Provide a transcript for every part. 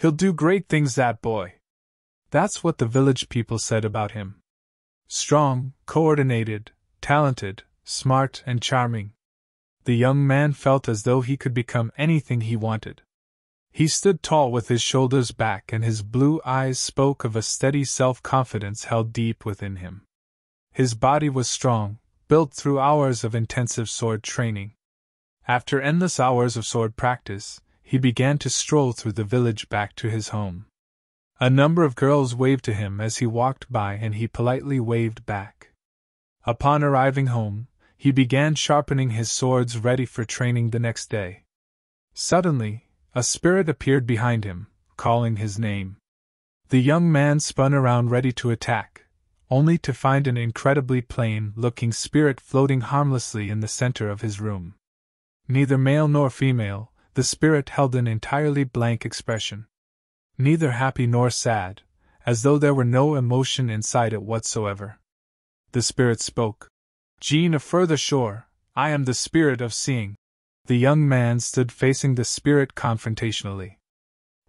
He'll do great things, that boy. That's what the village people said about him. Strong, coordinated, talented, smart, and charming. The young man felt as though he could become anything he wanted. He stood tall with his shoulders back, and his blue eyes spoke of a steady self-confidence held deep within him. His body was strong, built through hours of intensive sword training. After endless hours of sword practice, he began to stroll through the village back to his home. A number of girls waved to him as he walked by, and he politely waved back. Upon arriving home, he began sharpening his swords ready for training the next day. Suddenly, a spirit appeared behind him, calling his name. The young man spun around ready to attack, only to find an incredibly plain-looking spirit floating harmlessly in the center of his room. Neither male nor female, the spirit held an entirely blank expression. Neither happy nor sad, as though there were no emotion inside it whatsoever. The spirit spoke. "Jean of further shore, I am the spirit of seeing." The young man stood facing the spirit confrontationally.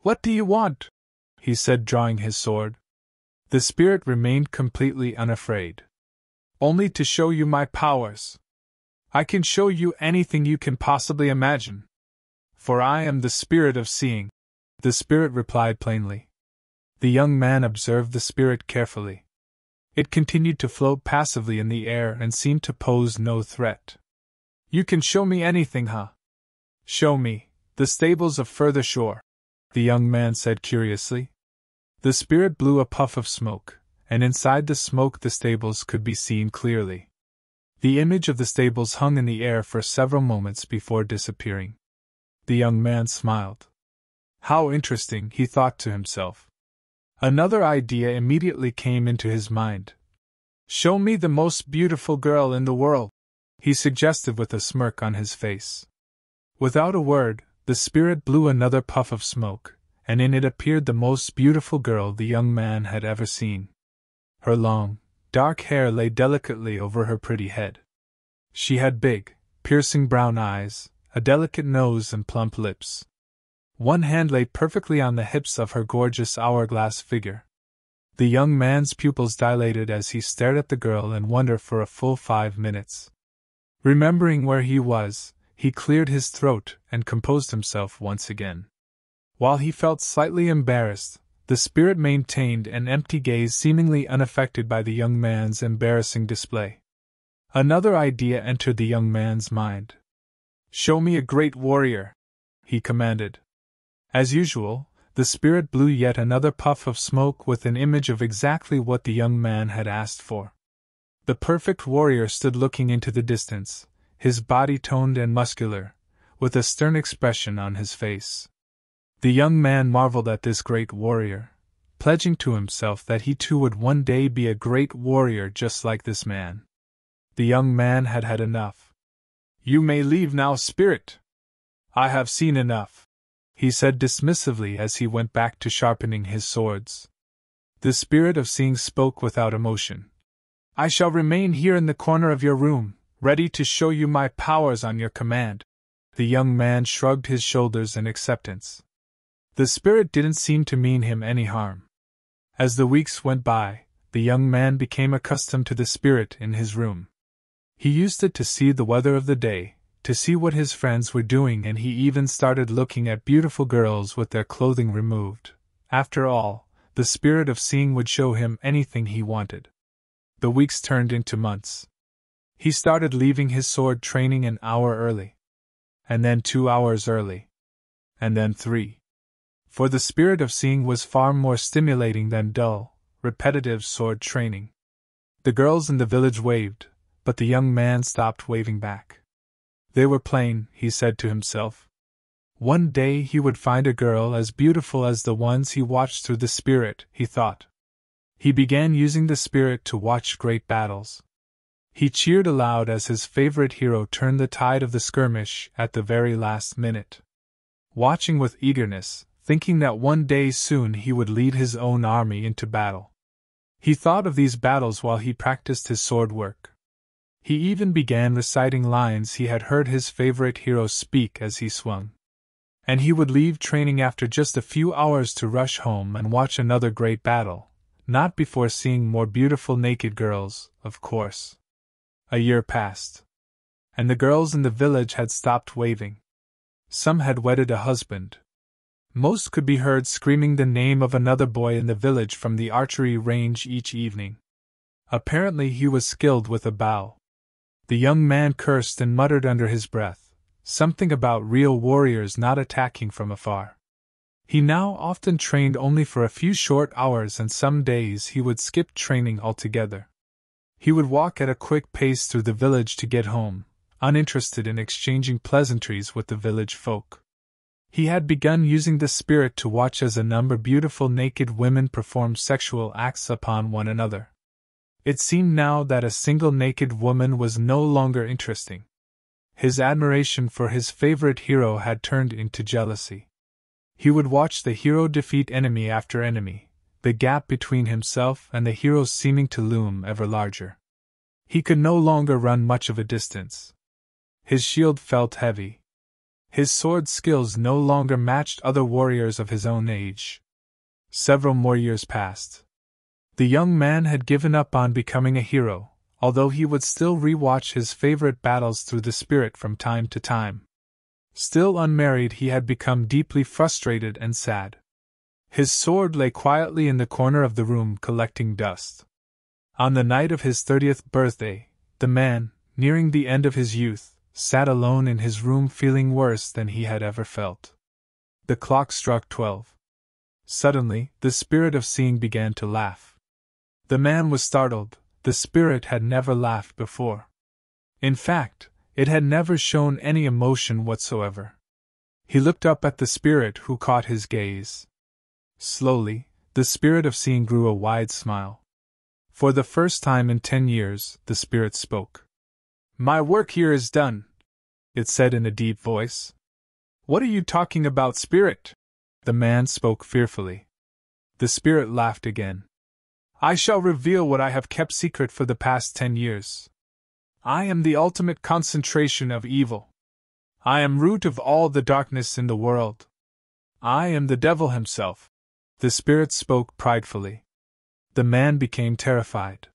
"What do you want?" he said, drawing his sword. The spirit remained completely unafraid. "Only to show you my powers. I can show you anything you can possibly imagine. For I am the spirit of seeing," the spirit replied plainly. The young man observed the spirit carefully. It continued to float passively in the air and seemed to pose no threat. "You can show me anything, huh?" "Show me the stables of further shore," the young man said curiously. The spirit blew a puff of smoke, and inside the smoke the stables could be seen clearly. The image of the stables hung in the air for several moments before disappearing. The young man smiled. How interesting, he thought to himself. Another idea immediately came into his mind. "Show me the most beautiful girl in the world," he suggested with a smirk on his face. Without a word, the spirit blew another puff of smoke, and in it appeared the most beautiful girl the young man had ever seen. Her long, dark hair lay delicately over her pretty head. She had big, piercing brown eyes, a delicate nose, and plump lips. One hand lay perfectly on the hips of her gorgeous hourglass figure. The young man's pupils dilated as he stared at the girl in wonder for a full 5 minutes. Remembering where he was, he cleared his throat and composed himself once again. While he felt slightly embarrassed, the spirit maintained an empty gaze seemingly unaffected by the young man's embarrassing display. Another idea entered the young man's mind. "Show me a great warrior," he commanded. As usual, the spirit blew yet another puff of smoke with an image of exactly what the young man had asked for. The perfect warrior stood looking into the distance, his body toned and muscular, with a stern expression on his face. The young man marveled at this great warrior, pledging to himself that he too would one day be a great warrior just like this man. The young man had had enough. "You may leave now, spirit. I have seen enough," he said dismissively as he went back to sharpening his swords. The spirit of seeing spoke without emotion. "I shall remain here in the corner of your room, ready to show you my powers on your command." The young man shrugged his shoulders in acceptance. The spirit didn't seem to mean him any harm. As the weeks went by, the young man became accustomed to the spirit in his room. He used it to see the weather of the day, to see what his friends were doing, and he even started looking at beautiful girls with their clothing removed. After all, the spirit of seeing would show him anything he wanted. The weeks turned into months. He started leaving his sword training an hour early. And then 2 hours early. And then 3. For the spirit of seeing was far more stimulating than dull, repetitive sword training. The girls in the village waved, but the young man stopped waving back. They were plain, he said to himself. One day he would find a girl as beautiful as the ones he watched through the spirit, he thought. He began using the spirit to watch great battles. He cheered aloud as his favorite hero turned the tide of the skirmish at the very last minute. Watching with eagerness, thinking that one day soon he would lead his own army into battle. He thought of these battles while he practiced his sword work. He even began reciting lines he had heard his favorite hero speak as he swung. And he would leave training after just a few hours to rush home and watch another great battle, not before seeing more beautiful naked girls, of course. A year passed. And the girls in the village had stopped waving. Some had wedded a husband. Most could be heard screaming the name of another boy in the village from the archery range each evening. Apparently he was skilled with a bow. The young man cursed and muttered under his breath, something about real warriors not attacking from afar. He now often trained only for a few short hours, and some days he would skip training altogether. He would walk at a quick pace through the village to get home, uninterested in exchanging pleasantries with the village folk. He had begun using the spirit to watch as a number of beautiful naked women performed sexual acts upon one another. It seemed now that a single naked woman was no longer interesting. His admiration for his favorite hero had turned into jealousy. He would watch the hero defeat enemy after enemy, the gap between himself and the hero seeming to loom ever larger. He could no longer run much of a distance. His shield felt heavy. His sword skills no longer matched other warriors of his own age. Several more years passed. The young man had given up on becoming a hero, although he would still rewatch his favorite battles through the spirit from time to time. Still unmarried, he had become deeply frustrated and sad. His sword lay quietly in the corner of the room collecting dust. On the night of his 30th birthday, the man, nearing the end of his youth, sat alone in his room feeling worse than he had ever felt. The clock struck 12. Suddenly, the spirit of seeing began to laugh. The man was startled. The spirit had never laughed before. In fact, it had never shown any emotion whatsoever. He looked up at the spirit, who caught his gaze. Slowly, the spirit of seeing grew a wide smile. For the first time in 10 years, the spirit spoke. "My work here is done," it said in a deep voice. "What are you talking about, spirit?" The man spoke fearfully. The spirit laughed again. "I shall reveal what I have kept secret for the past 10 years. I am the ultimate concentration of evil. I am root of all the darkness in the world. I am the devil himself." The spirit spoke pridefully. The man became terrified.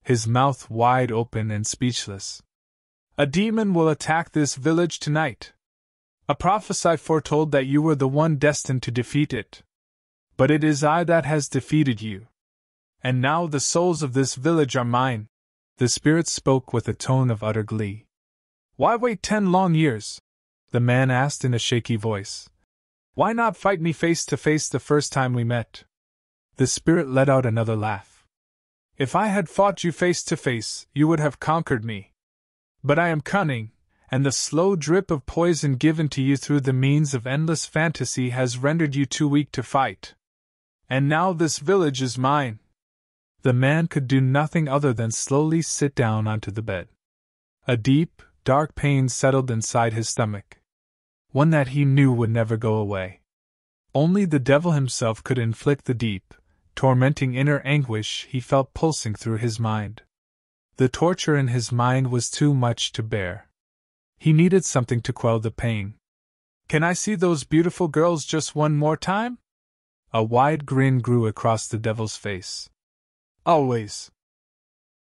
His mouth wide open and speechless. "A demon will attack this village tonight. A prophecy foretold that you were the one destined to defeat it. But it is I that has defeated you. And now the souls of this village are mine." The spirit spoke with a tone of utter glee. "Why wait 10 long years?" the man asked in a shaky voice. "Why not fight me face to face the first time we met?" The spirit let out another laugh. "If I had fought you face to face, you would have conquered me. But I am cunning, and the slow drip of poison given to you through the means of endless fantasy has rendered you too weak to fight. And now this village is mine." The man could do nothing other than slowly sit down onto the bed. A deep, dark pain settled inside his stomach. One that he knew would never go away. Only the devil himself could inflict the deep, tormenting inner anguish he felt pulsing through his mind. The torture in his mind was too much to bear. He needed something to quell the pain. "Can I see those beautiful girls just one more time?" A wide grin grew across the devil's face. "Always,"